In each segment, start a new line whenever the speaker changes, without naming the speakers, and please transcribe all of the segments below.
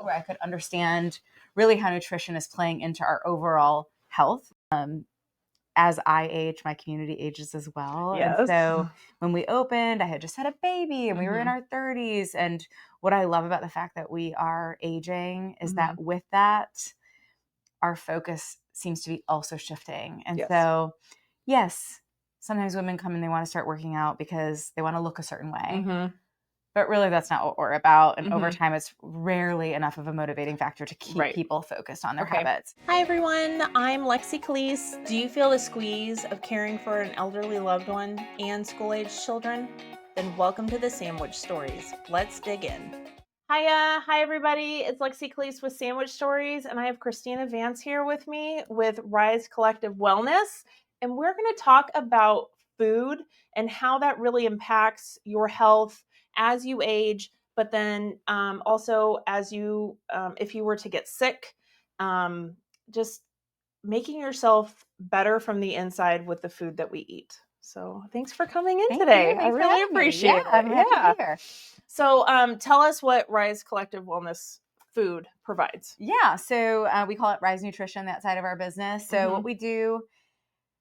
where I could understand really how nutrition is playing into our overall health. As I age, my community ages as well.
Yes.
And so when we opened, I had just had a baby and we were in our 30s. And what I love about the fact that we are aging is that with that, our focus seems to be also shifting. And so, yes, sometimes women come and they want to start working out because they want to look a certain way. But really, that's not what we're about. And over time, it's rarely enough of a motivating factor to keep people focused on their habits.
Hi, everyone. I'm Lexie Callies. Do you feel the squeeze of caring for an elderly loved one and school-aged children? Then welcome to the Sandwich Stories. Let's dig in. Hi, everybody. It's Lexie Callies with Sandwich Stories, and I have Christina Vance here with me with Rise Collective Wellness. And we're going to talk about food and how that really impacts your health as you age, but then also as you, if you were to get sick, just making yourself better from the inside with the food that we eat. So thanks for coming in today. I really appreciate it.
I'm happy to be here.
So tell us what Rise Collective Wellness food provides.
Yeah. So we call it Rise Nutrition, that side of our business. So what we do,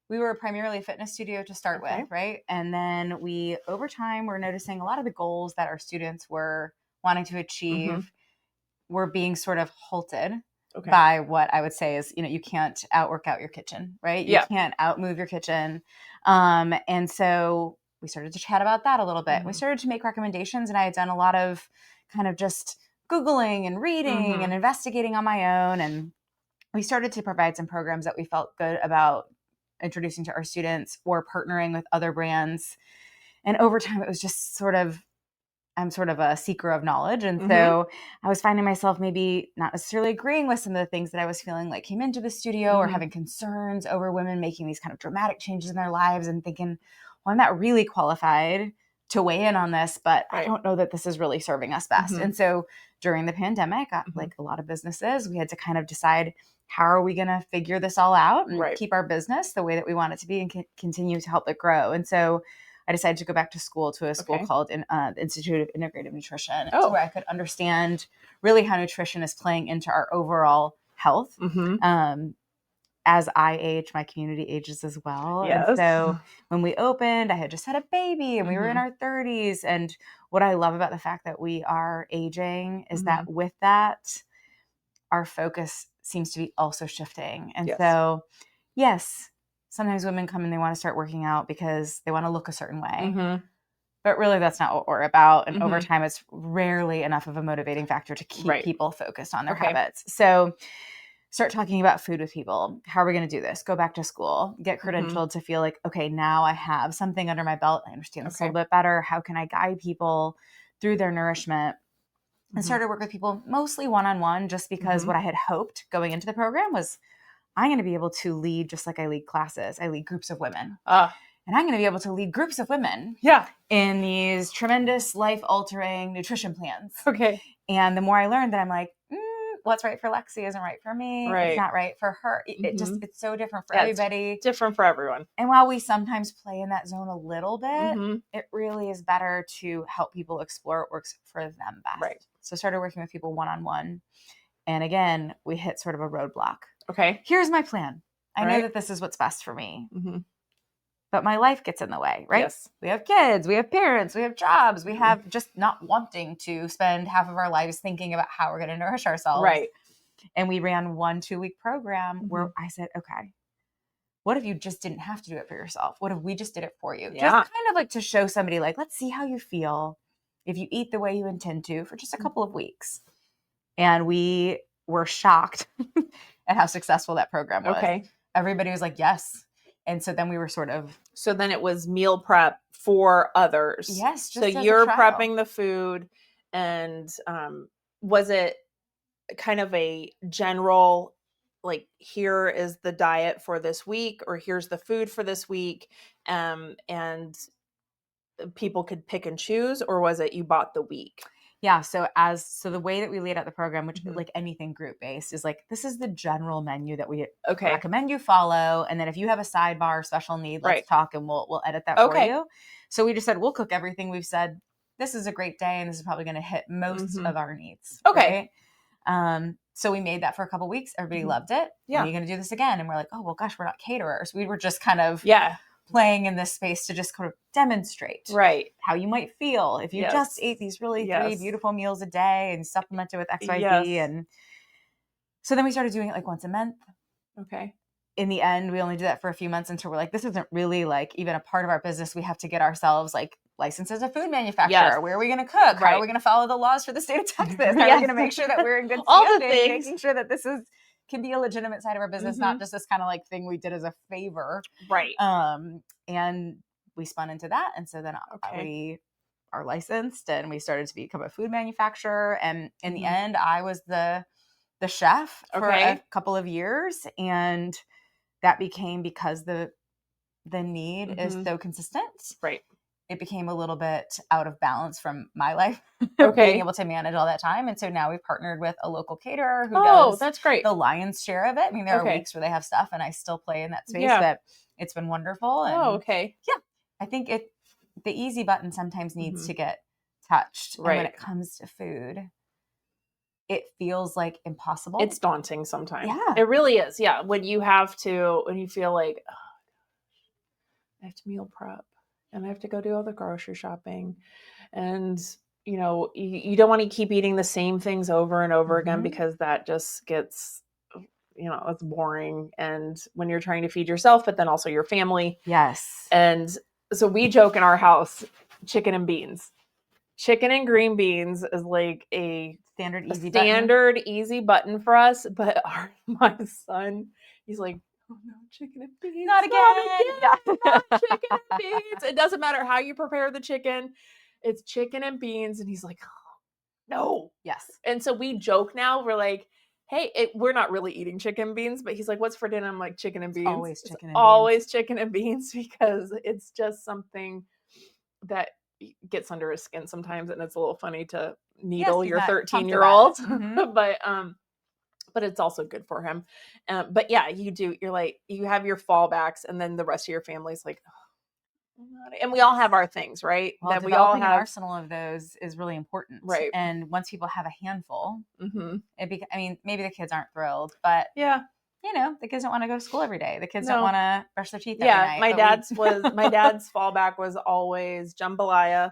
we were primarily a fitness studio to start with, right? And then we, over time, we're noticing a lot of the goals that our students were wanting to achieve were being sort of halted by what I would say is, you can't outwork out your kitchen, right? You can't outmove your kitchen. And so we started to chat about that a little bit. We started to make recommendations, and I had done a lot of kind of just Googling and reading and investigating on my own. And we started to provide some programs that we felt good about introducing to our students or partnering with other brands. And over time, it was just I'm sort of a seeker of knowledge. And so I was finding myself maybe not necessarily agreeing with some of the things that I was feeling like came into the studio or having concerns over women making these kind of dramatic changes in their lives and thinking, well, I'm not really qualified to weigh in on this, but I don't know that this is really serving us best. And so during the pandemic, like a lot of businesses, we had to kind of decide, how are we going to figure this all out and keep our business the way that we want it to be and continue to help it grow? And so I decided to go back to school, to a school called the Institute of Integrative Nutrition, where I could understand really how nutrition is playing into our overall health. As I age, my community ages as well. And so when we opened, I had just had a baby and we were in our 30s. And what I love about the fact that we are aging is that with that, our focus seems to be also shifting. And so, yes, sometimes women come and they want to start working out because they want to look a certain way. But really, that's not what we're about. And over time, it's rarely enough of a motivating factor to keep people focused on their habits. So start talking about food with people. How are we going to do this? Go back to school, get credentialed to feel like, okay, now I have something under my belt. I understand this a little bit better. How can I guide people through their nourishment? And started to work with people mostly one-on-one, just because what I had hoped going into the program was I'm going to be able to lead just like I lead classes. I lead groups of women. And I'm going to be able to lead groups of women in these tremendous life-altering nutrition plans. And the more I learned that, I'm like, what's right for Lexie isn't right for me. It's not right for her. It's so different for everybody.
It's different for everyone.
And while we sometimes play in that zone a little bit, it really is better to help people explore what works for them best. So I started working with people one-on-one. And again, we hit sort of a roadblock. Here's my plan. I know that this is what's best for me. But my life gets in the way, right? We have kids, we have parents, we have jobs, we have just not wanting to spend half of our lives thinking about how we're going to nourish ourselves. And we ran 1-2-week program where I said, okay, what if you just didn't have to do it for yourself? What if we just did it for you? Just kind of like to show somebody, like, let's see how you feel if you eat the way you intend to for just a couple of weeks. And we were shocked at how successful that program was. Everybody was like, yes. And so then we were
so then it was meal prep for others.
Yes.
So you're prepping the food, and was it kind of a general, like, here is the diet for this week, or here's the food for this week, and people could pick and choose, or was it you bought the week?
Yeah. So the way that we laid out the program, which like anything group based, is like, this is the general menu that we recommend you follow. And then if you have a sidebar special need, let's talk and we'll edit that for you. So we just said, we'll cook everything. We've said, this is a great day and this is probably going to hit most of our needs. So we made that for a couple weeks. Everybody loved it.
Yeah.
Are you going to do this again? And we're like, oh, well, gosh, we're not caterers. We were just kind of playing in this space to just kind of demonstrate how you might feel if you just ate these really 3 beautiful meals a day and supplemented with XYZ. And so then we started doing it like once a month.
Okay.
In the end, we only did that for a few months until we're like, this isn't really like even a part of our business. We have to get ourselves like licensed as a food manufacturer. Where are we going to cook? How are we going to follow the laws for the state of Texas? How are we going to make sure that we're in good standing? Making sure that this can be a legitimate side of our business, not just this kind of like thing we did as a favor.
Right.
And we spun into that. And so then we are licensed and we started to become a food manufacturer. And in the end, I was the chef for a couple of years. And that became, because the need is so consistent.
Right.
It became a little bit out of balance from my life, being able to manage all that time. And so now we've partnered with a local caterer who does
that's great.
the lion's share of it. I mean, there are weeks where they have stuff and I still play in that space, but it's been wonderful. And yeah, I think the easy button sometimes needs to get touched.
Right.
And when it comes to food, it feels like impossible.
It's daunting sometimes.
Yeah.
It really is. Yeah. When you feel like, oh, I have to meal prep and I have to go do all the grocery shopping. And, you don't want to keep eating the same things over and over again, because that just gets, it's boring. And when you're trying to feed yourself, but then also your family.
Yes.
And so we joke in our house, chicken and beans. Chicken and green beans is like a standard easy button for us. But my son, he's like, oh no, chicken and beans.
Not again.
Not chicken and beans. It doesn't matter how you prepare the chicken. It's chicken and beans. And he's like, oh, no.
Yes.
And so we joke now. We're like, hey, we're not really eating chicken and beans. But he's like, what's for dinner? I'm like, chicken and beans.
Always chicken and beans.
Always chicken and beans, because it's just something that gets under his skin sometimes. And it's a little funny to needle your 13-year-old. But it's also good for him. But yeah, you're like, you have your fallbacks, and then the rest of your family's like, oh, and we all have our things, right?
Well,
that we all have.
An arsenal of those is really important.
Right.
And once people have a handful, maybe the kids aren't thrilled, but the kids don't want to go to school every day. The kids don't want to brush their teeth every night.
My dad's fallback was always jambalaya,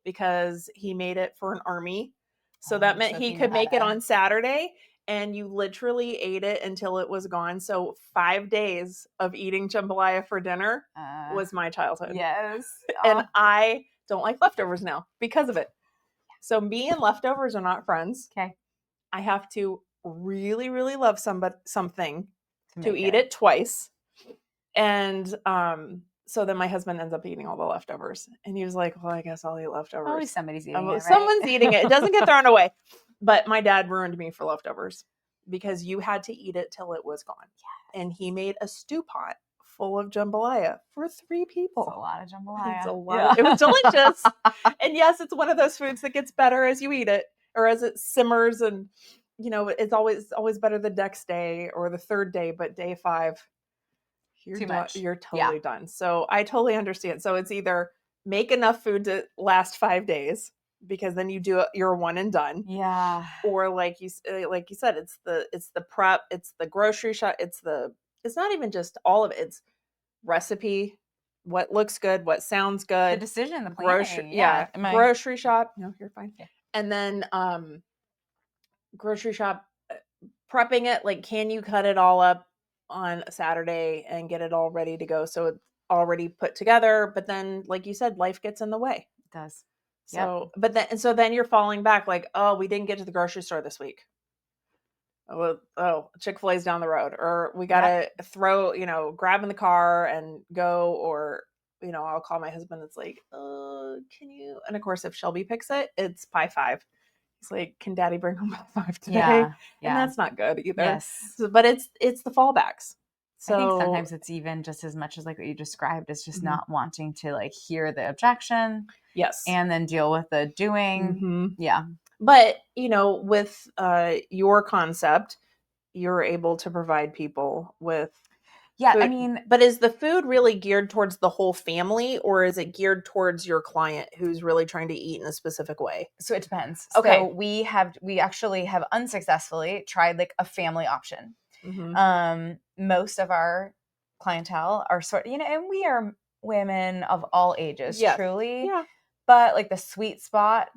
because he made it for an army. So that meant he could make it on Saturday, and you literally ate it until it was gone. So 5 days of eating jambalaya for dinner was my childhood.
Yes.
And I don't like leftovers now because of it. So me and leftovers are not friends.
Okay.
I have to really, really love something to eat it twice. And so then my husband ends up eating all the leftovers. And he was like, well, I guess I'll eat leftovers.
Always somebody's eating it, right?
Someone's eating it. It doesn't get thrown away. But my dad ruined me for leftovers, because you had to eat it till it was gone. Yes. And he made a stew pot full of jambalaya for 3 people.
It's a lot of jambalaya.
It's a lot. It was delicious. And yes, it's one of those foods that gets better as you eat it, or as it simmers. And, it's always better the next day or the third day, but day 5, you're totally done. So I totally understand. So it's either make enough food to last 5 days, because then you're one and done.
Yeah.
Or like you said, it's the prep, it's the grocery shop, it's not even just all of it. It's recipe, what looks good, what sounds good,
the decision, the planning.
Grocery shop. No, you're fine. Yeah. And then grocery shop, prepping it. Like, can you cut it all up on a Saturday and get it all ready to go, so it's already put together? But then, like you said, life gets in the way.
It does.
So, then you're falling back, like, oh, we didn't get to the grocery store this week. Oh, Chick-fil-A's down the road, or we got to grab in the car and go, or, I'll call my husband. It's like, can you? And of course, if Shelby picks it, it's pie 5. He's like, can Daddy bring home pie 5 today? Yeah. And that's not good either.
Yes.
So, but it's the fallbacks. So
I think sometimes it's even just as much as like what you described, is just not wanting to like hear the objection.
Yes.
And then deal with the doing.
Mm-hmm.
Yeah.
But, with your concept, you're able to provide people with
Yeah,
food.
I mean,
but is the food really geared towards the whole family, or is it geared towards your client who's really trying to eat in a specific way?
so it depends.
Okay.
So we actually have unsuccessfully tried like a family option. Most of our clientele are and we are women of all ages, truly.
Yeah.
But like the sweet spot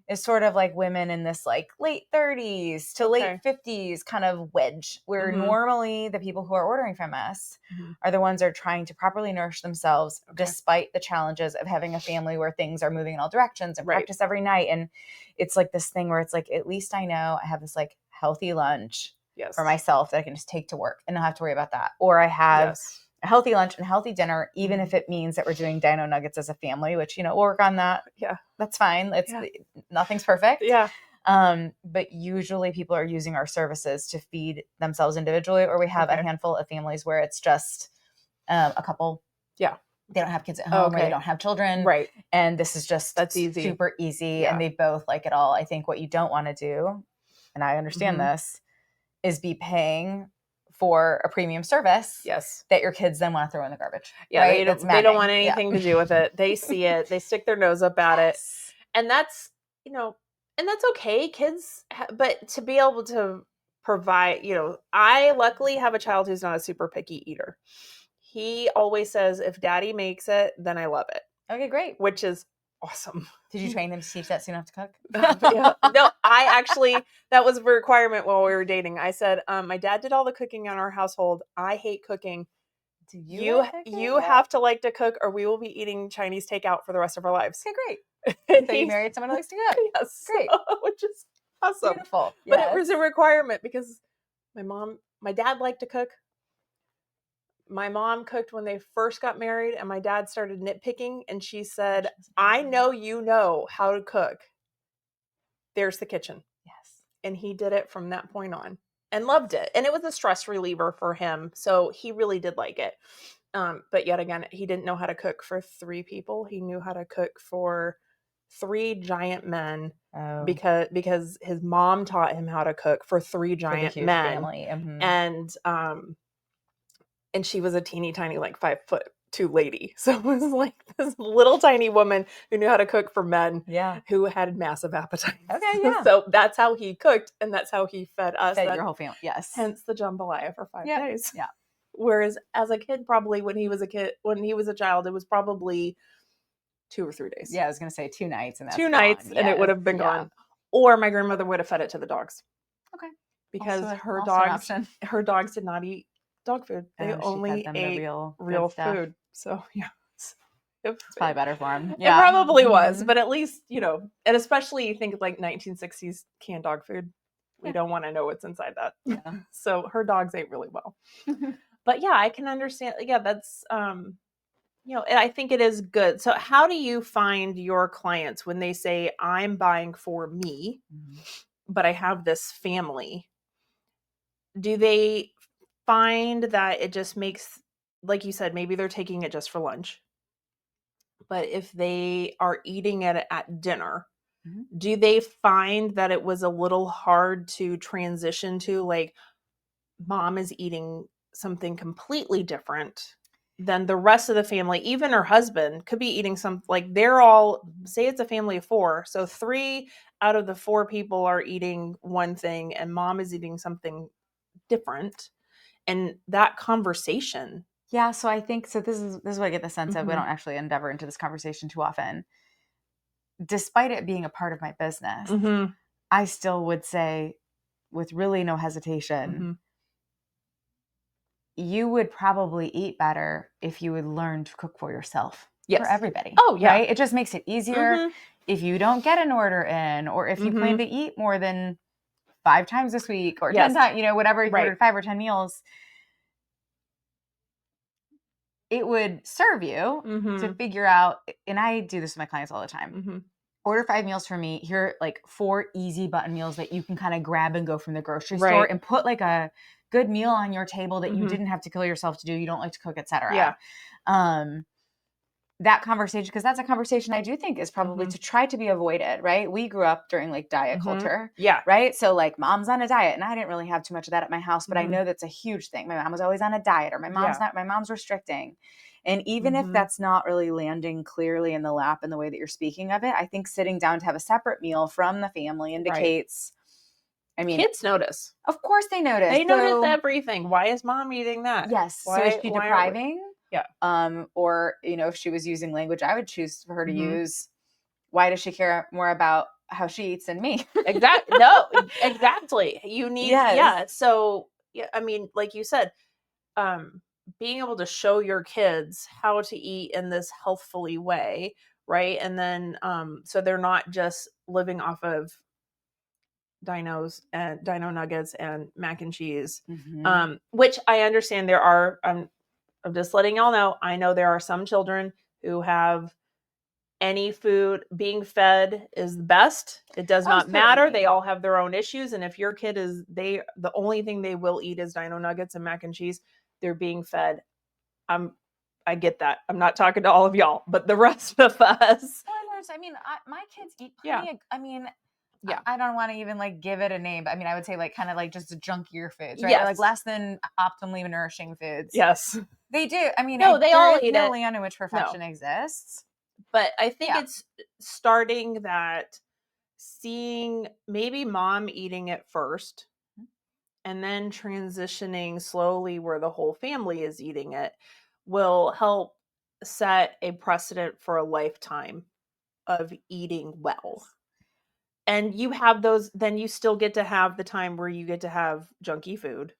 is sort of like women in this like late 30s to late 50s kind of wedge, where normally the people who are ordering from us are the ones that are trying to properly nourish themselves despite the challenges of having a family where things are moving in all directions and practice every night. And it's like this thing where it's like, at least I know I have this like healthy lunch for myself that I can just take to work and not have to worry about that. Or I have a healthy lunch and a healthy dinner, even if it means that we're doing dino nuggets as a family, which, we'll work on that. Yeah. That's fine. Nothing's perfect. Yeah. But usually people are using our services to feed themselves individually, or we have a handful of families where it's just a couple. Yeah. They don't have kids at home or they don't have children. Right. And this is just super easy. Yeah. And they both like it all. I think what you don't want to do, and I understand this, is be paying for a premium service that your kids then want to throw in the garbage. Yeah, right?
They don't want anything to do with it. They see it. They stick their nose up at it. And that's, and that's okay. Kids, but to be able to provide, I luckily have a child who's not a super picky eater. He always says, if daddy makes it, then I love it.
Okay, great.
Which is awesome.
Did you train them to teach that so you don't have to
cook? Yeah. No, that was a requirement while we were dating. I said, my dad did all the cooking in our household. I hate cooking.
Do you
have to like to cook, or we will be eating Chinese takeout for the rest of our lives.
Okay, great. So you married someone who likes to cook.
Yes.
Great.
Which is awesome.
Beautiful.
But it was a requirement because my dad liked to cook. My mom cooked when they first got married, and my dad started nitpicking, and she said, I know you know how to cook. There's the kitchen. Yes. And he did it from that point on and loved it. And it was a stress reliever for him. So he really did like it. But yet again, he didn't know how to cook for 3 people. He knew how to cook for 3 giant men because his mom taught him how to cook for 3 giant men.
Family.
And she was a teeny tiny, like 5'2" lady. So it was like this little tiny woman who knew how to cook for men who had massive appetites.
Okay, yeah.
So that's how he cooked, and that's how he fed us.
Fed your whole family, yes.
Hence the jambalaya for 5 days.
Yeah.
Whereas as a kid, probably when he was a child, it was probably 2 or 3 days.
Yeah, I was going to say 2 nights. And that's
2 nights, and it would have been gone. Or my grandmother would have fed it to the dogs.
Okay.
Because her dogs did not eat dog food. They only ate real food. So yeah,
it's probably better for them.
Yeah. It probably was, but at least, and especially you think like 1960s canned dog food. We don't want to know what's inside that. Yeah. So her dogs ate really well. But yeah, I can understand. Yeah, that's, I think it is good. So how do you find your clients when they say, I'm buying for me, but I have this family? Do they find that it just makes, like you said, maybe they're taking it just for lunch, but if they are eating it at dinner, do they find that it was a little hard to transition to, like, mom is eating something completely different than the rest of the family? Even her husband could be eating they're all, say it's a family of 4, so 3 out of the 4 people are eating one thing and mom is eating something different. And that conversation.
Yeah. So I think, this is what I get the sense of. We don't actually endeavor into this conversation too often. Despite it being a part of my business, I still would say with really no hesitation, you would probably eat better if you would learn to cook for yourself. Yes. For everybody.
Oh, yeah.
Right? It just makes it easier if you don't get an order in, or if you plan to eat more than 5 times this week, or 10 times, whatever, if you ordered 5 or 10 meals, it would serve you to figure out, and I do this with my clients all the time, order 5 meals for me. Here are like 4 easy button meals that you can kind of grab and go from the grocery store and put like a good meal on your table that you didn't have to kill yourself to do. You don't like to cook, etc. Yeah. that conversation, because that's a conversation I do think is probably to try to be avoided, right? We grew up during like diet culture, right? So like mom's on a diet, and I didn't really have too much of that at my house, but I know that's a huge thing. My mom was always on a diet, or my mom's restricting. And even if that's not really landing clearly in the lap in the way that you're speaking of it, I think sitting down to have a separate meal from the family indicates, I mean,
kids notice.
Of course they notice.
They notice everything. Why is mom eating that?
Yes.
Why,
so is she depriving?
Yeah.
Or, if she was using language I would choose for her to use, why does she care more about how she eats than me?
Exactly. No, exactly. You need, So, I mean, like you said, being able to show your kids how to eat in this healthfully way, right? And then, so they're not just living off of dinos and dino nuggets and mac and cheese, which I understand there are, I'm just letting y'all know, I know there are some children who have any food being fed is the best. It does not matter. They all have their own issues. And if your kid is, the only thing they will eat is dino nuggets and mac and cheese, they're being fed. I get that. I'm not talking to all of y'all, but the rest of us.
I mean, my kids eat plenty of, I mean, I don't want to even like give it a name, but I mean, I would say like kind of like just junkier foods, right? Or like less than optimally nourishing foods.
Yes.
They do. I mean,
no, they all eat
no land in which perfection exists.
But I think it's starting that, seeing maybe mom eating it first and then transitioning slowly where the whole family is eating it will help set a precedent for a lifetime of eating well. And you have those, then you still get to have the time where you get to have junky food.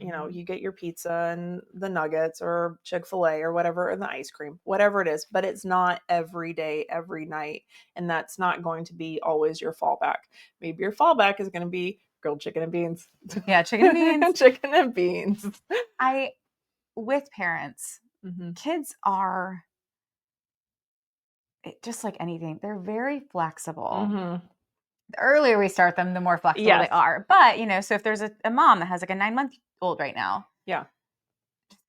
You get your pizza and the nuggets or Chick-fil-A or whatever, and the ice cream, whatever it is, but it's not every day, every night. And that's not going to be always your fallback. Maybe your fallback is going to be grilled chicken and beans.
Yeah, chicken and beans.
Chicken and beans.
With parents, kids are just like anything. They're very flexible. The earlier we start them, the more flexible they are. But, so if there's a mom that has like a 9-month-old right now, just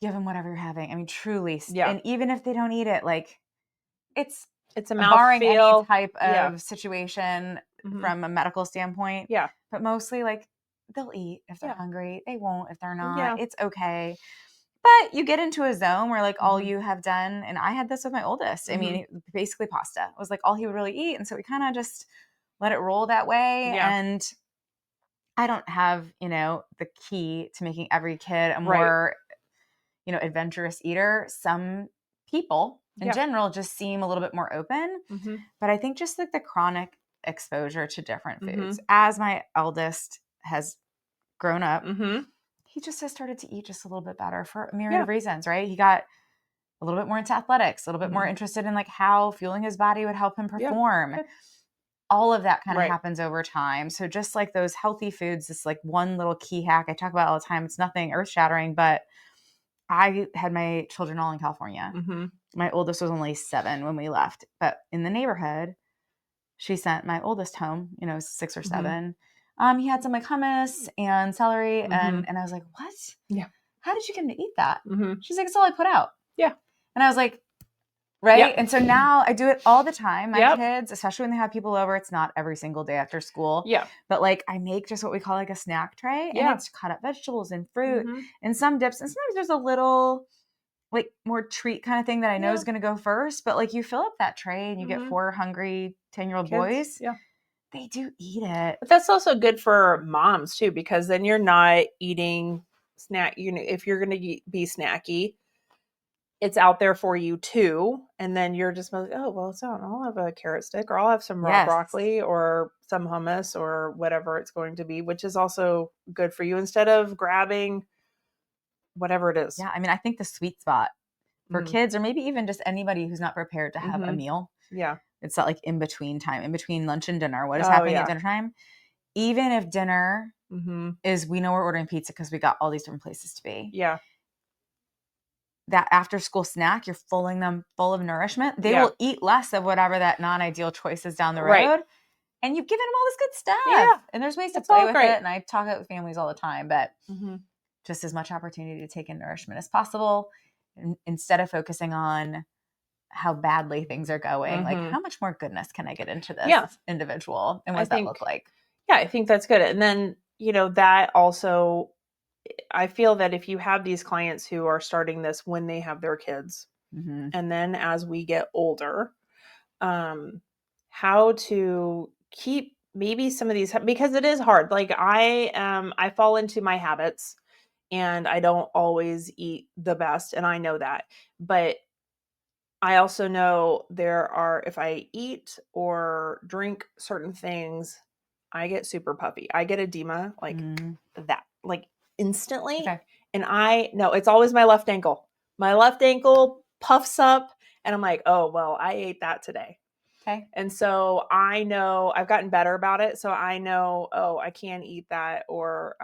give them whatever you're having. I mean, truly. And even if they don't eat it, like it's
a
barring
mouthfeel.
Any type of situation from a medical standpoint.
Yeah.
But mostly like they'll eat if they're hungry. They won't if they're not. It's okay. But you get into a zone where like all you have done, and I had this with my oldest. I mean, basically pasta was like all he would really eat. And so we kind of just let it roll that way.
Yeah.
And I don't have, the key to making every kid a more, adventurous eater. Some people in general just seem a little bit more open. But I think just like the chronic exposure to different foods, as my eldest has grown up, he just has started to eat just a little bit better for a myriad of reasons, right? He got a little bit more into athletics, a little bit more interested in like how fueling his body would help him perform. All of that kind of happens over time. So just like those healthy foods, this like one little key hack I talk about all the time. It's nothing earth shattering, but I had my children all in California. My oldest was only 7 when we left, but in the neighborhood, she sent my oldest home, 6 or 7. He had some like hummus and celery and I was like, what?
Yeah.
How did you get him to eat that? She's like, it's all I put out.
Yeah.
And I was like, right. And so now I do it all the time. My kids, especially when they have people over, it's not every single day after school.
Yeah.
But like I make just what we call like a snack tray and it's cut up vegetables and fruit and some dips. And sometimes there's a little like more treat kind of thing that I know is going to go first. But like you fill up that tray and you get 4 hungry 10-year-old boys.
Yeah.
They do eat it.
But that's also good for moms too, because then you're not eating snack. If you're going to be snacky, it's out there for you too. And then you're just like, oh, well, it's out. I'll have a carrot stick or I'll have some raw broccoli or some hummus or whatever it's going to be, which is also good for you instead of grabbing whatever it is.
Yeah. I mean, I think the sweet spot for kids or maybe even just anybody who's not prepared to have a meal.
Yeah.
It's that like in between time, in between lunch and dinner. What is happening at dinner time? Even if dinner is, we know we're ordering pizza because we got all these different places to be.
Yeah.
That after school snack, you're filling them full of nourishment. They will eat less of whatever that non-ideal choice is down the road. And you've given them all this good stuff. Yeah. And there's ways to play with it. And I talk it with families all the time, but just as much opportunity to take in nourishment as possible. And instead of focusing on how badly things are going. Like, how much more goodness can I get into this individual, and what does that look like?
Yeah, I think that's good. And then, that also, I feel that if you have these clients who are starting this when they have their kids, and then as we get older, how to keep maybe some of these, because it is hard. Like I fall into my habits and I don't always eat the best, and I know that. But I also know if I eat or drink certain things, I get super puffy. I get edema like that, like instantly.
Okay.
And I know it's always my left ankle. My left ankle puffs up and I'm like, oh, well, I ate that today.
Okay.
And so I know I've gotten better about it. So I know, oh, I can't eat that, or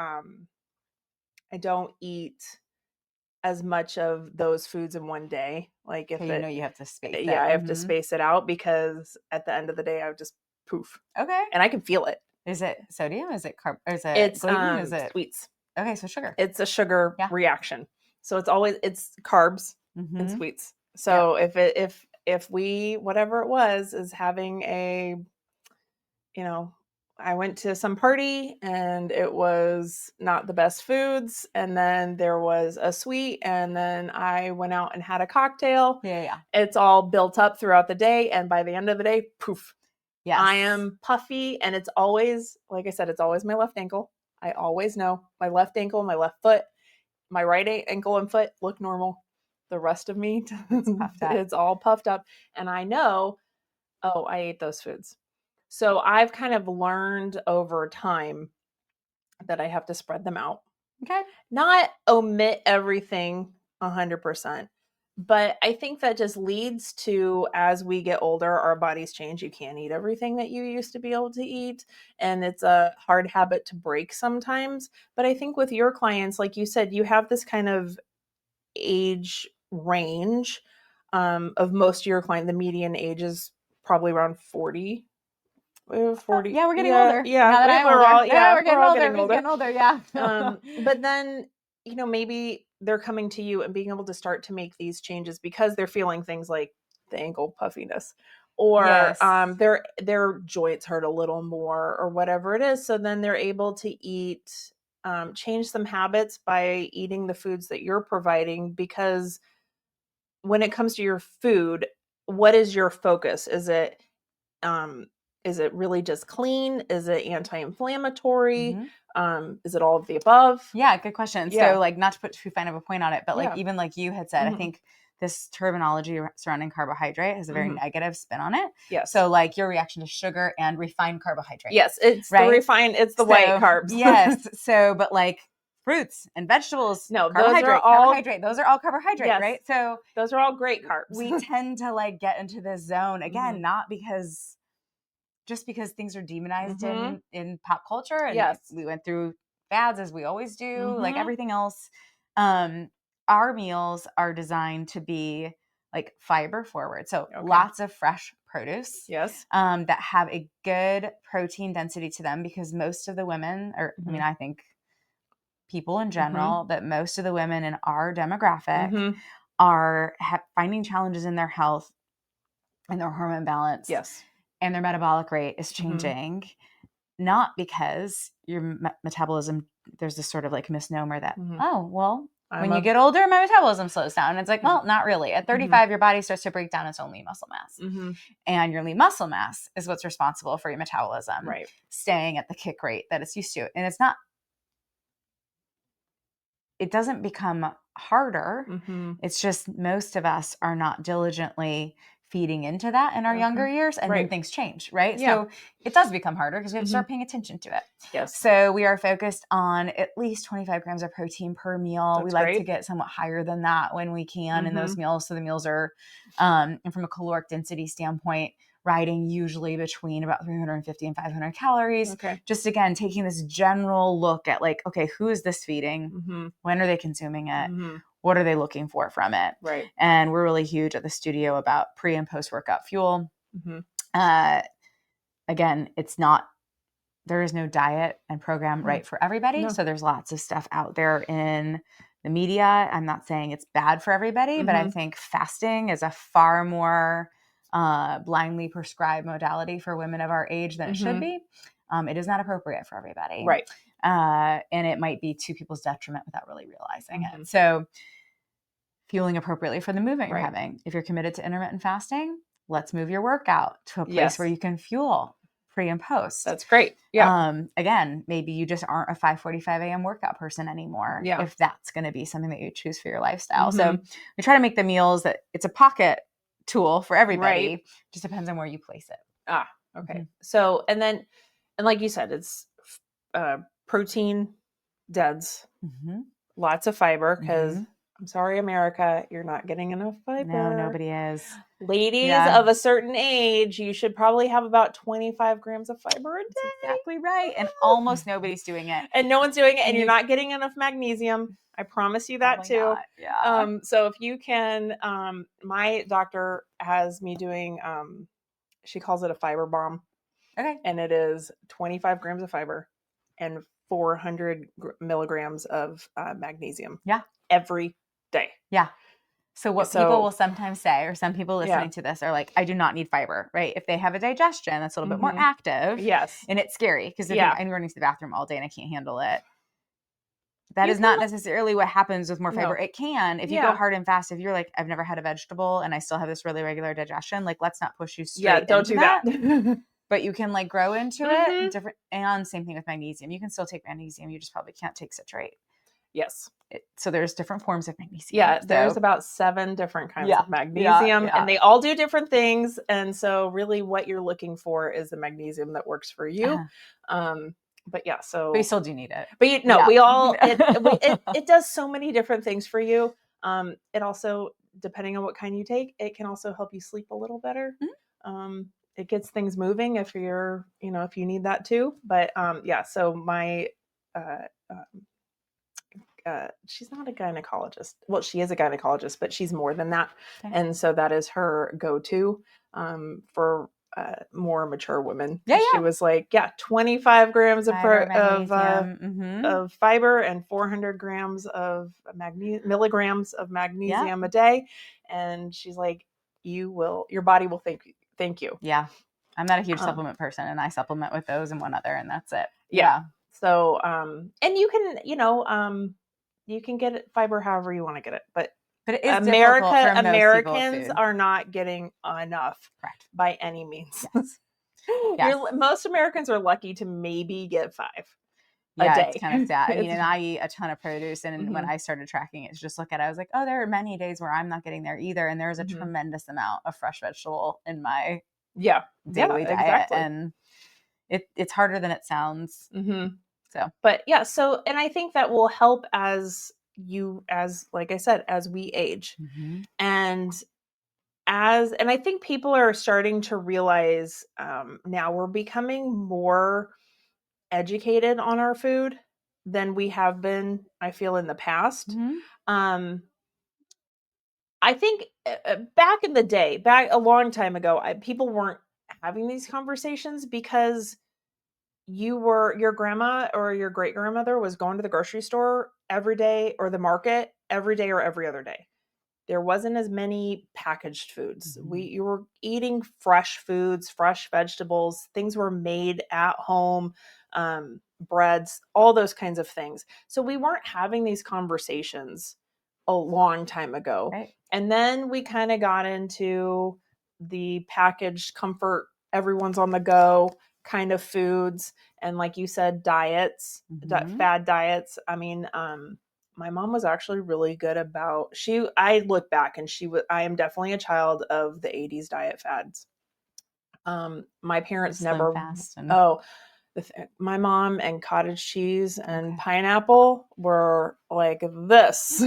I don't eat as much of those foods in one day. Like if
you have to space it.
I have to space it out, because at the end of the day, I would just poof.
Okay.
And I can feel it.
Is it sodium? Is it carb? Is it
It's
gluten? Is it
sweets?
Okay, so sugar.
It's a sugar reaction. So it's carbs and sweets. So if we, whatever it was, is having a, I went to some party and it was not the best foods, and then there was a sweet, and then I went out and had a cocktail.
Yeah.
It's all built up throughout the day, and by the end of the day, poof.
Yes.
I am puffy, and it's always, like I said, it's always my left ankle. I always know my left ankle, my left foot, my right ankle and foot look normal. The rest of me, it's all puffed up, and I know, oh, I ate those foods. So I've kind of learned over time that I have to spread them out.
Okay.
Not omit everything 100%. But I think that just leads to, as we get older, our bodies change. You can't eat everything that you used to be able to eat. And it's a hard habit to break sometimes. But I think with your clients, like you said, you have this kind of age range of most of your clients. The median age is probably around 40. 40.
Yeah, we're getting older.
Yeah,
now that I'm older. We're all getting older. Yeah.
But then, maybe they're coming to you and being able to start to make these changes because they're feeling things like the ankle puffiness, or their joints hurt a little more, or whatever it is. So then they're able to eat, change some habits by eating the foods that you're providing, because when it comes to your food, what is your focus? Is it really just clean? Is it anti-inflammatory? Is it all of the above?
Yeah, good question. So, like, not to put too fine of a point on it, but like even like you had said, I think this terminology surrounding carbohydrate has a very negative spin on it.
Yes.
So, like, your reaction to sugar and refined carbohydrate.
Yes, it's the refined. It's the white carbs.
Yes. So, but like fruits and vegetables, carbohydrate. Those are all carbohydrate, right? So
those are all great carbs.
We tend to like get into this zone again, not because things are demonized in pop culture, and we went through fads as we always do, like everything else. Our meals are designed to be like fiber forward, so lots of fresh produce, that have a good protein density to them, because most of the women, or I mean, I think people in general, that most of the women in our demographic are finding challenges in their health and their hormone balance.
Yes.
And their metabolic rate is changing, not because your metabolism, there's this sort of like misnomer that, oh, well, when you get older, my metabolism slows down. And it's like, well, not really. At 35, your body starts to break down its own lean muscle mass. And your lean muscle mass is what's responsible for your metabolism staying at the kick rate that it's used to. And it doesn't become harder. It's just most of us are not diligently feeding into that in our younger years, and then things change, right? So it does become harder because we have to start paying attention to it.
Yes.
So we are focused on at least 25 grams of protein per meal. We like to get somewhat higher than that when we can in those meals. So the meals are, and from a caloric density standpoint, riding usually between about 350 and 500 calories. Just again, taking this general look at like, okay, who is this feeding? When are they consuming it? What are they looking for from it?
Right.
And we're really huge at the studio about pre and post workout fuel. Again, there is no diet and program right for everybody. So there's lots of stuff out there in the media. I'm not saying it's bad for everybody, but I think fasting is a far more blindly prescribed modality for women of our age than it should be. It is not appropriate for everybody.
Right.
And it might be to people's detriment without really realizing it. So fueling appropriately for the movement you're having. If you're committed to intermittent fasting, let's move your workout to a place where you can fuel pre and post.
That's great. Yeah.
Again, maybe you just aren't a 5:45 a.m. workout person anymore.
Yeah.
If that's going to be something that you choose for your lifestyle. So we try to make the meals that it's a pocket tool for everybody.
Right.
Just depends on where you place it.
Ah, okay. So, and like you said, it's protein dense, lots of fiber, because I'm sorry, America, you're not getting enough fiber.
No, nobody is.
Ladies of a certain age, you should probably have about 25 grams of fiber a day.
That's exactly right. And almost nobody's doing it.
And no one's doing it. And you're not getting enough magnesium. I promise you that too.
God. Yeah.
So if you can, my doctor has me doing, she calls it a fiber bomb.
Okay.
And it is 25 grams of fiber and 400 milligrams of magnesium.
Yeah.
Every day.
Yeah. So what people will sometimes say, or some people listening to this are like, I do not need fiber, right? If they have a digestion that's a little bit more active.
Yes.
And it's scary because if I'm running to the bathroom all day and I can't handle it. That is not necessarily what happens with more fiber. No. It can. If you go hard and fast, if you're like, I've never had a vegetable and I still have this really regular digestion, like let's not push you straight
don't do that.
But you can like grow into it. And same thing with magnesium. You can still take magnesium. You just probably can't take citrate.
Yes.
So there's different forms of magnesium.
Yeah, there's about 7 different kinds of magnesium, and they all do different things. And so really what you're looking for is the magnesium that works for you. But you
still do need it.
But we all, it does so many different things for you. It also, depending on what kind you take, it can also help you sleep a little better. It gets things moving if you're, if you need that too. But so my, she's not a gynecologist. Well, she is a gynecologist, but she's more than that. Okay. And so that is her go-to for more mature women. She was like, 25 grams of fiber and 400 grams of milligrams of magnesium a day. And she's like, your body will thank you.
Yeah. I'm not a huge supplement person, and I supplement with those and one other, and that's it.
Yeah. So, and you can, you can get fiber however you want to get it, but
it is
Americans are not getting enough by any means. Yes. Most Americans are lucky to maybe get 5 a day.
It's kind of sad. I mean, and I eat a ton of produce, and when I started tracking it, just look at it, I was like, oh, there are many days where I'm not getting there either, and there's a tremendous amount of fresh vegetable in my daily diet, exactly. And it's harder than it sounds. So,
but and I think that will help as like I said, as we age, and I think people are starting to realize now we're becoming more educated on our food than we have been, I feel, in the past. I think back in the day, a long time ago, people weren't having these conversations because your grandma or your great grandmother was going to the grocery store every day, or the market every day or every other day. There wasn't as many packaged foods. You were eating fresh foods, fresh vegetables, things were made at home, breads, all those kinds of things. So we weren't having these conversations a long time ago.
Right.
And then we kind of got into the packaged comfort, everyone's on the go kind of foods, and like you said, diets, fad diets. I mean, my mom was actually really good about, I look back and I am definitely a child of the 80s diet fads. My parents never, my mom and cottage cheese and pineapple were like this.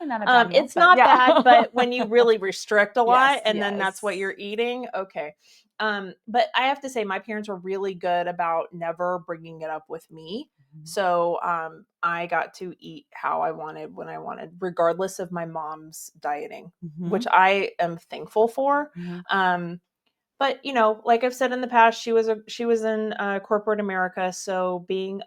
It's not bad, but when you really restrict a lot then that's what you're eating. Okay. But I have to say my parents were really good about never bringing it up with me. So, I got to eat how I wanted, when I wanted, regardless of my mom's dieting, which I am thankful for. But like I've said in the past, she was in corporate America. So being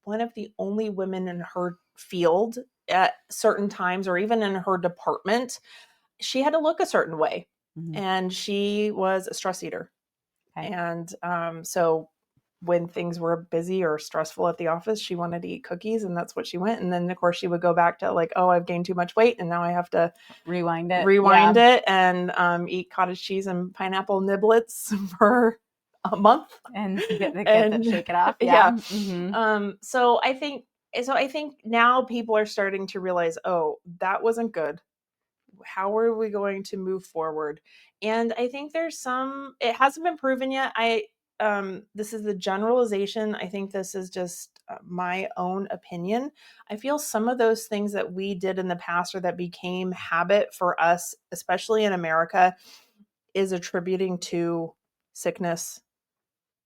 one of the only women in her field at certain times, or even in her department, she had to look a certain way. And she was a stress eater. Okay. And so when things were busy or stressful at the office, she wanted to eat cookies, and that's what she went. And then of course she would go back to like, oh, I've gained too much weight and now I have to
rewind it
and eat cottage cheese and pineapple niblets for a month
and shake it off.
Yeah. So I think now people are starting to realize, oh, that wasn't good. How are we going to move forward? And I think there's it hasn't been proven yet. This is the generalization. I think this is just my own opinion. I feel some of those things that we did in the past, or that became habit for us, especially in America, is attributing to sickness,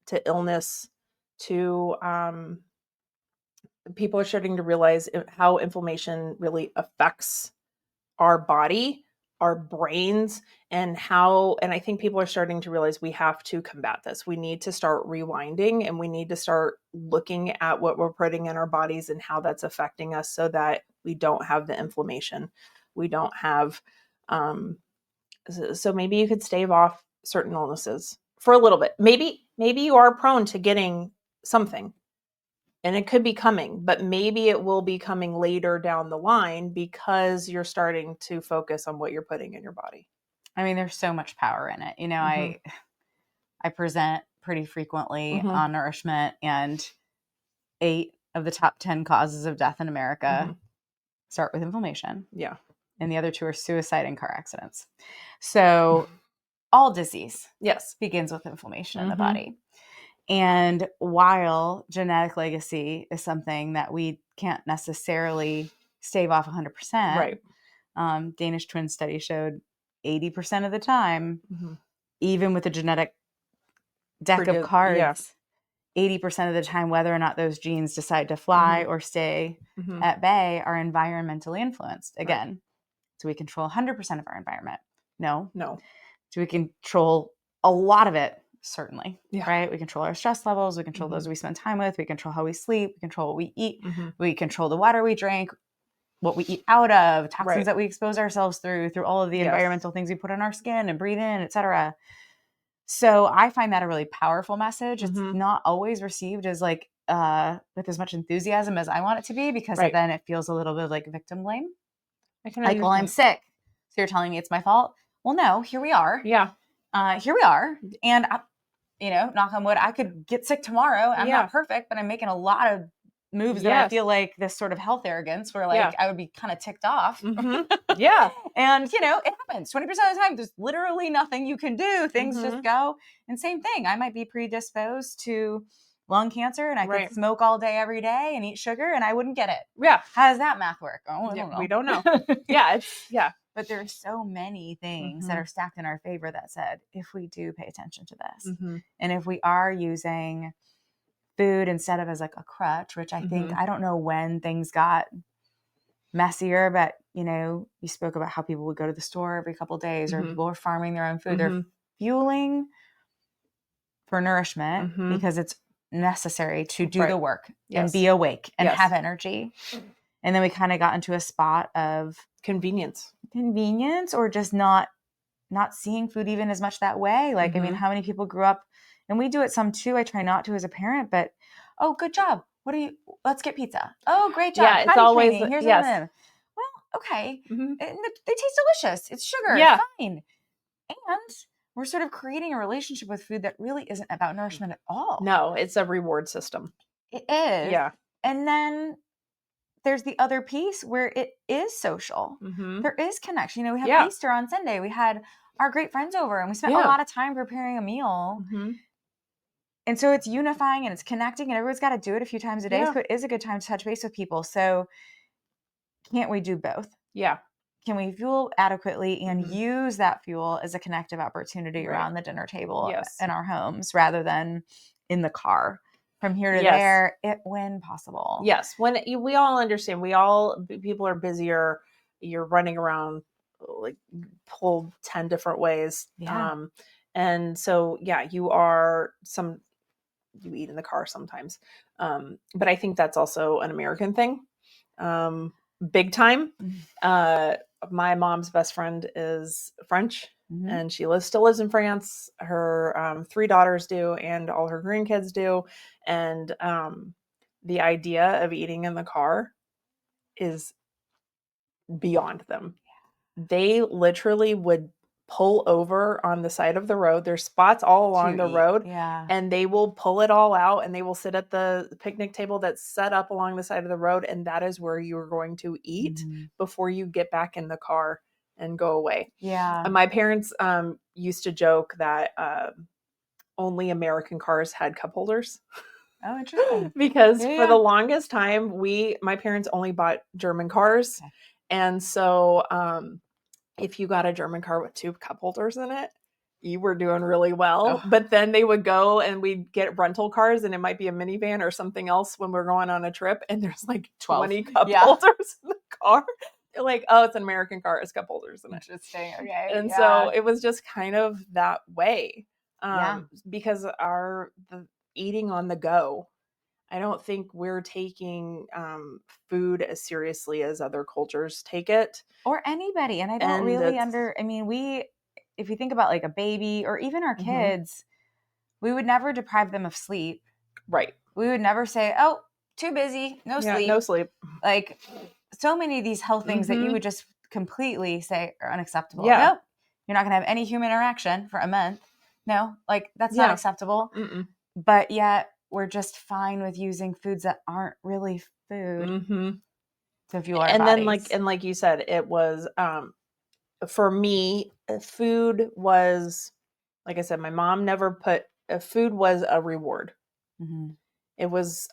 to illness, to people are starting to realize how inflammation really affects our body, our brains, and I think people are starting to realize we have to combat this. We need to start rewinding, and we need to start looking at what we're putting in our bodies and how that's affecting us, so that we don't have the inflammation. We don't have, so maybe you could stave off certain illnesses for a little bit. Maybe you are prone to getting something, and it could be coming, but maybe it will be coming later down the line because you're starting to focus on what you're putting in your body.
I mean, there's so much power in it. I present pretty frequently on nourishment, and 8 of the top 10 causes of death in America start with inflammation.
Yeah.
And the other 2 are suicide and car accidents. So all disease begins with inflammation in the body. And while genetic legacy is something that we can't necessarily stave off 100%,
right?
Danish twin study showed 80% of the time, even with a genetic deck of cards, 80% of the time, whether or not those genes decide to fly or stay at bay, are environmentally influenced. Again, do we control 100% of our environment? No. Do we control a lot of it? Certainly, right? We control our stress levels. We control those we spend time with. We control how we sleep. We control what we eat. We control the water we drink, what we eat out of, toxins that we expose ourselves through all of the environmental things we put on our skin and breathe in, etc. So I find that a really powerful message. It's not always received as like with as much enthusiasm as I want it to be, because then it feels a little bit like victim blame. Like, well, I'm sick, so you're telling me it's my fault? Well, no, here we are.
Yeah.
Here we are. And knock on wood, I could get sick tomorrow. I'm not perfect, but I'm making a lot of moves that I feel like this sort of health arrogance where I would be kind of ticked off.
Yeah.
And, it happens 20% of the time. There's literally nothing you can do. Things just go. And same thing. I might be predisposed to lung cancer, and I could smoke all day, every day, and eat sugar, and I wouldn't get it.
Yeah.
How does that math work? Oh, I don't know.
We don't know. Yeah.
But there's so many things that are stacked in our favor that said, if we do pay attention to this, and if we are using food instead of as like a crutch, which I think, I don't know when things got messier, but you spoke about how people would go to the store every couple of days, or people were farming their own food. They're fueling for nourishment because it's necessary to do the work and be awake and have energy. And then we kind of got into a spot of convenience, or just not seeing food even as much that way. Like, I mean, how many people grew up, and we do it some too. I try not to as a parent, but, oh, good job. Let's get pizza. Oh, great job.
Yeah, it's always,
here's well, okay. And they taste delicious. It's sugar. Fine. And we're sort of creating a relationship with food that really isn't about nourishment at all.
No, it's a reward system.
It is.
Yeah.
And then there's the other piece where it is social. There is connection. We had Easter on Sunday. We had our great friends over, and we spent a lot of time preparing a meal. And so it's unifying and it's connecting, and everyone's got to do it a few times a day. So it is a good time to touch base with people. So can't we do both?
Yeah.
Can we fuel adequately and use that fuel as a connective opportunity around the dinner table in our homes, rather than in the car? From here to there, when possible.
Yes. When we all understand, people are busier. You're running around, like, pulled 10 different ways.
Yeah.
And so, you eat in the car sometimes. But I think that's also an American thing. big time. My mom's best friend is French, and she still lives in France. Her 3 daughters do, and all her grandkids do. And the idea of eating in the car is beyond them. They literally would pull over on the side of the road. There's spots all along the road, and they will pull it all out, and they will sit at the picnic table that's set up along the side of the road, and that is where you are going to eat before you get back in the car and go away. And my parents used to joke that only American cars had cup holders.
Oh, interesting.
Because for the longest time, my parents only bought German cars.
Okay.
And so if you got a German car with 2 cup holders in it, you were doing really well. Oh. But then they would go and we'd get rental cars, and it might be a minivan or something else when we're going on a trip, and there's like 20 cup holders in the car. They're like, oh, it's an American car, it's cup holders in it.
Interesting. Okay.
And so it was just kind of that way. Because the eating on the go, I don't think we're taking food as seriously as other cultures take it.
Or anybody. And I don't if you think about like a baby or even our kids, we would never deprive them of sleep.
Right.
We would never say, oh, too busy, no sleep.
No sleep.
Like so many of these health things that you would just completely say are unacceptable.
Yeah.
Nope. You're not going to have any human interaction for a month. No, like that's not acceptable. But yet we're just fine with using foods that aren't really food to fuel our bodies.
Then like you said, it was for me, food was, like I said, my mom never put food was a reward. It was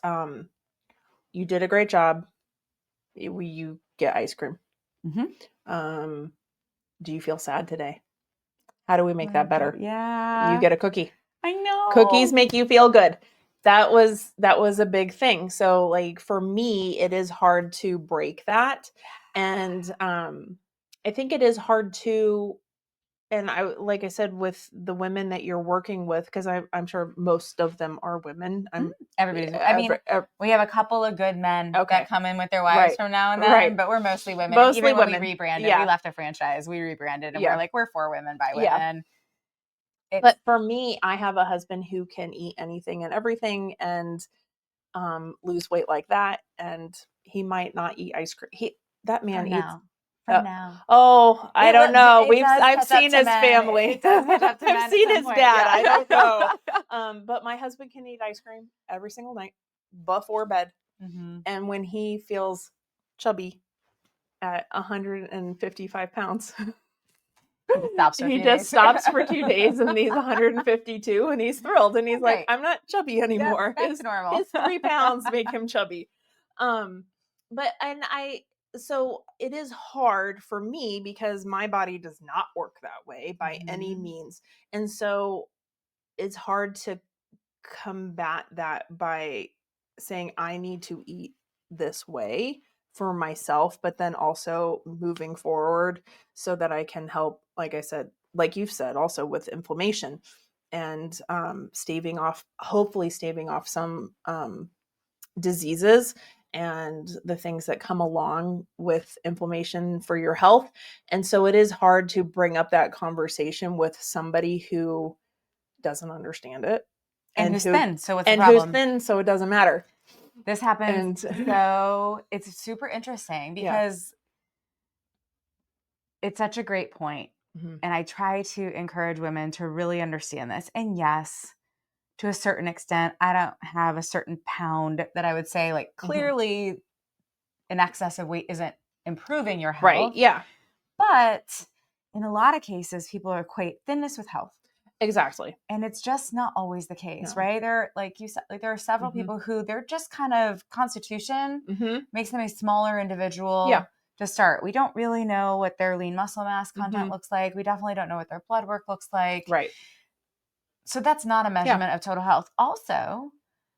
you did a great job, you get ice cream. Do you feel sad today? How do we make that better? You get a cookie.
I know.
Cookies make you feel good. That was a big thing. So like for me, it is hard to break that. And I think it is hard to, and like I said, with the women that you're working with, because I'm sure most of them are women.
Everybody's. We have a couple of good men that come in with their wives from now and then, but we're mostly women. Even when we rebranded, we left a franchise, we rebranded, and we're like, we're for women by women.
But for me, I have a husband who can eat anything and everything and lose weight like that. And he might not eat ice cream. That man eats.
Now.
Oh, I don't know. I've seen his family. I've seen his dad. I don't know. But my husband can eat ice cream every single night before bed. And when he feels chubby at 155 pounds, he just stops for 2 days, and he's 152, and he's thrilled, and he's like, I'm not chubby anymore.
That's normal.
His 3 pounds make him chubby. So it is hard for me because my body does not work that way by any means. And so it's hard to combat that by saying I need to eat this way for myself, but then also moving forward so that I can help, like I said, like you've said, also with inflammation and hopefully staving off some diseases and the things that come along with inflammation for your health. And so it is hard to bring up that conversation with somebody who doesn't understand it.
And who's thin, so what's the problem?
And who's thin, so it doesn't matter.
This happens, so it's super interesting because it's such a great point. And I try to encourage women to really understand this. And yes, to a certain extent, I don't have a certain pound that I would say like clearly an excess of weight isn't improving your health.
Right, yeah.
But in a lot of cases, people equate thinness with health.
Exactly.
And it's just not always the case, right? There, like you said, there are several people who they're just kind of constitution makes them a smaller individual to start. We don't really know what their lean muscle mass content looks like. We definitely don't know what their blood work looks like.
Right.
So that's not a measurement of total health. Also,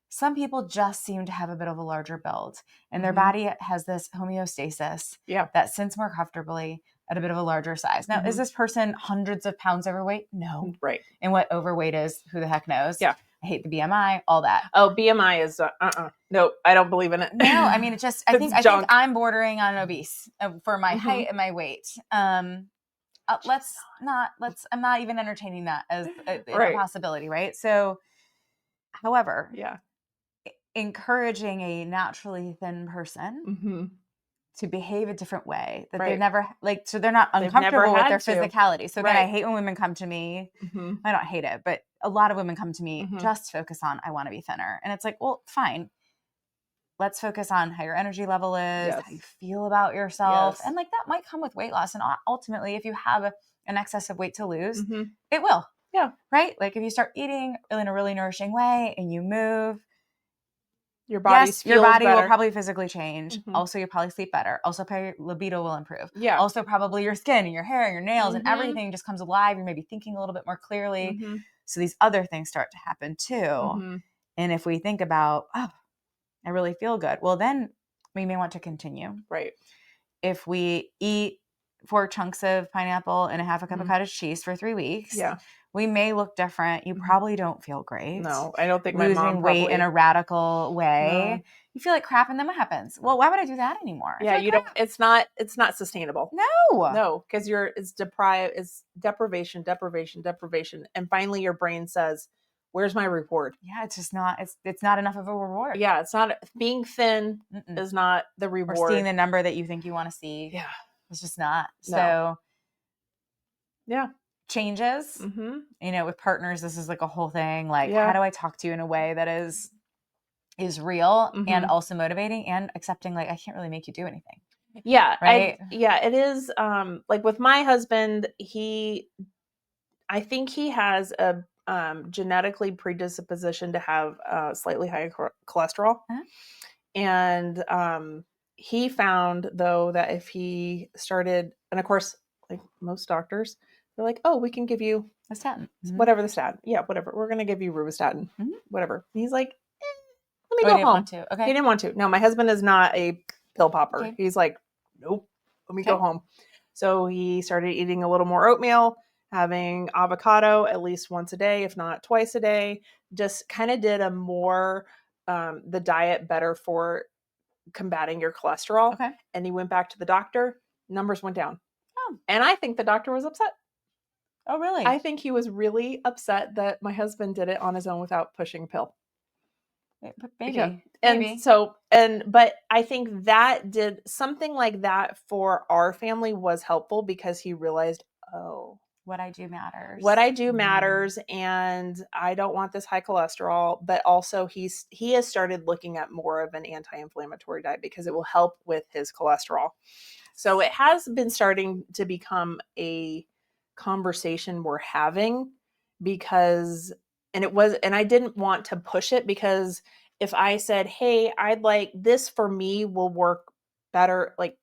some people just seem to have a bit of a larger build and their body has this homeostasis that sits more comfortably at a bit of a larger size. Now, is this person hundreds of pounds overweight? No.
Right.
And what overweight is, who the heck knows?
Yeah.
I hate the BMI, all that.
Oh, BMI is nope, I don't believe in it.
No, I mean, I think I'm bordering on obese for my height and my weight. I'm not even entertaining that as a possibility, right? So, however, encouraging a naturally thin person to behave a different way that they've never so they're not uncomfortable with their physicality. So again, I hate when women come to me. I don't hate it, but a lot of women come to me just focus on, I want to be thinner. And it's like, well, fine. Let's focus on how your energy level is, how you feel about yourself. And like that might come with weight loss. And ultimately, if you have an excess of weight to lose, it will.
Yeah.
Right? Like if you start eating in a really nourishing way and you move,
your body
will probably physically change. Also, you'll probably sleep better. Also, your libido will improve.
Yeah.
Also, probably your skin and your hair and your nails and everything just comes alive. You're maybe thinking a little bit more clearly. So these other things start to happen too. And if we think about, I really feel good, well, then we may want to continue.
Right.
If we eat 4 chunks of pineapple and a half a cup of cottage cheese for 3 weeks, we may look different. You probably don't feel great.
No, I don't think
losing weight in a radical way. No. You feel like crap, and then what happens? Well, why would I do that anymore?
Yeah, you don't. It's not sustainable.
No,
because it's deprivation, and finally your brain says, "Where's my reward?"
Yeah, it's just not. It's not enough of a reward.
Yeah, it's not. Being thin is not the reward.
Or seeing the number that you think you want to see.
Yeah,
it's just not.
No.
So,
yeah.
Changes, with partners, this is like a whole thing. Like, how do I talk to you in a way that is real and also motivating and accepting? Like, I can't really make you do anything.
Yeah.
Right.
It is. Like with my husband, I think he has a genetically predisposition to have slightly higher cholesterol. And he found, though, that if he started, and of course, like most doctors, they're like, oh, we can give you
a statin.
Whatever the statin. Yeah, whatever. We're going to give you rovastatin. Whatever. And he's like, let me go
home. He didn't
want
to. Okay.
He didn't want to. No, my husband is not a pill popper.
Okay.
He's like, nope, let me go home. So he started eating a little more oatmeal, having avocado at least once a day, if not twice a day. Just kind of did a more, the diet better for combating your cholesterol.
Okay.
And he went back to the doctor. Numbers went down.
Oh.
And I think the doctor was upset.
Oh, really?
I think he was really upset that my husband did it on his own without pushing a pill.
Maybe.
Yeah. And but I think that did something like that for our family was helpful because he realized, oh,
what I do matters.
What I do matters, and I don't want this high cholesterol. But also, he has started looking at more of an anti-inflammatory diet because it will help with his cholesterol. So it has been starting to become a conversation we're having because, and I didn't want to push it because if I said, hey, I'd like this for me will work better, like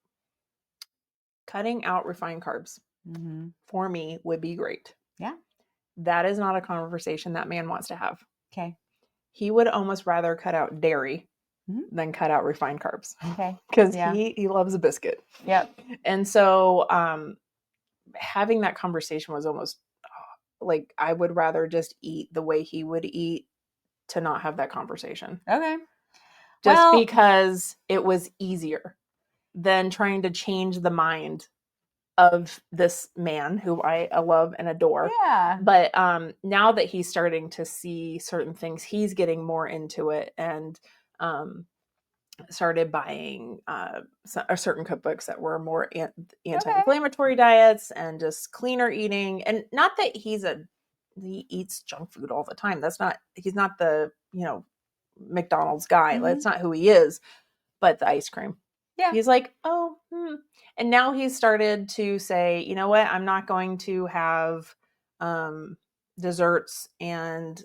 cutting out refined carbs for me would be great.
Yeah.
That is not a conversation that man wants to have.
Okay.
He would almost rather cut out dairy than cut out refined carbs.
Okay.
Because he loves a biscuit.
Yep.
And so having that conversation was almost like I would rather just eat the way he would eat to not have that conversation.
Okay.
Just because it was easier than trying to change the mind of this man who I love and adore.
Yeah.
But now that he's starting to see certain things, he's getting more into it and started buying certain cookbooks that were more anti-inflammatory diets and just cleaner eating. And not that he eats junk food all the time. He's not the, McDonald's guy. That's not who he is, but the ice cream.
Yeah.
He's like, oh, And now he's started to say, you know what? I'm not going to have desserts and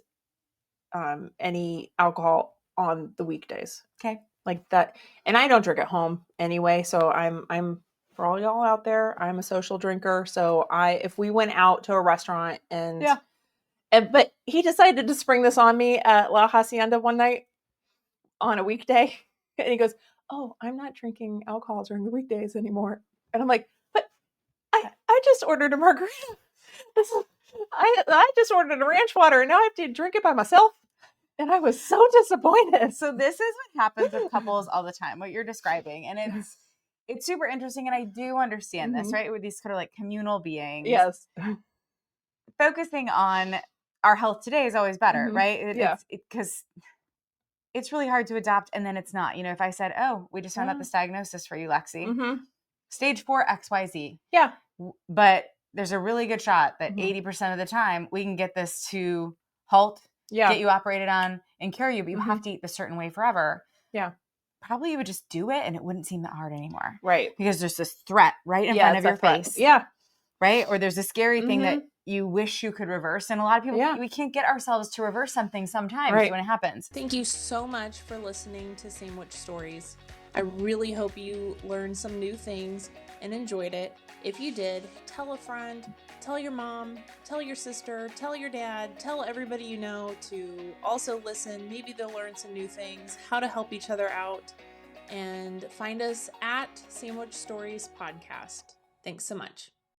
any alcohol on the weekdays.
Okay.
Like that. And I don't drink at home anyway. So I'm for all y'all out there, I'm a social drinker. So if we went out to a restaurant but he decided to spring this on me at La Hacienda one night on a weekday. And he goes, oh, I'm not drinking alcohol during the weekdays anymore. And I'm like, but I just ordered a margarita. I just ordered a ranch water and now I have to drink it by myself. And I was so disappointed.
So this is what happens with couples all the time, what you're describing. And it's super interesting. And I do understand this, right? With these kind of like communal beings.
Yes.
Focusing on our health today is always better, right? Because it's really hard to adapt and then it's not. You know, if I said, oh, we just found out this diagnosis for you, Lexie. Stage 4 XYZ.
Yeah.
But there's a really good shot that 80% of the time we can get this to halt, get you operated on, and cure you, but you have to eat this certain way forever.
Yeah.
Probably you would just do it and it wouldn't seem that hard anymore.
Right.
Because there's this threat right in front of your face.
Yeah.
Right? Or there's a scary thing that you wish you could reverse. And a lot of people, we can't get ourselves to reverse something sometimes when it happens.
Thank you so much for listening to Sandwich Stories. I really hope you learned some new things and enjoyed it. If you did, tell a friend, tell your mom, tell your sister, tell your dad, tell everybody you know to also listen. Maybe they'll learn some new things, how to help each other out, and find us at Sandwich Stories Podcast. Thanks so much.